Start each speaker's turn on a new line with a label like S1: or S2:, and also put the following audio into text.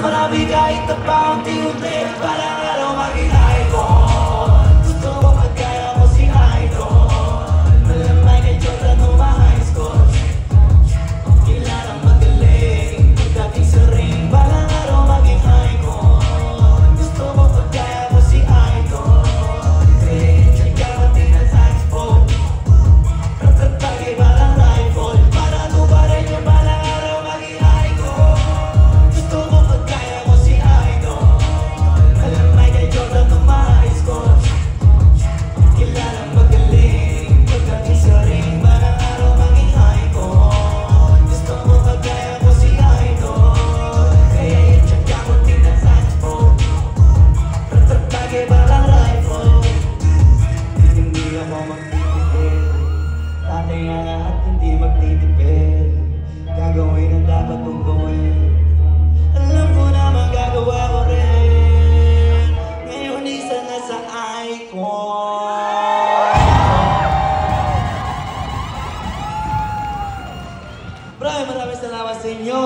S1: marami kahit na paunti-unti. Parang araw maging icon. Gusto ko magkaya ko si Idol. Malamay kay Jordan o ma-high score. Kilalang magaling pagdating sa ring. Parang araw maging icon. Gusto ko magkaya ko si Idol. Nagkakating na saxpo. Pagkatagay parang rifle. Para tubarin yung parang araw maging icon. Gusto ko magkaya ko si Idol. Malamay kay Jordan o ma-high score. Kilalang magaling pagdating sa ring. Parang araw maging icon. Gusto ko magkaya ko si Idol. Kaya yung tsaga ko tingnan saxpo. Pagkatagay parang rifle. Hindi ako magtitipid. Tataya at hindi magtitipid. Gagawin ang dapat kong gawin. Alam ko na magagawa ko rin. Ngayon isa na sa icon. Maraming salamat sa inyo.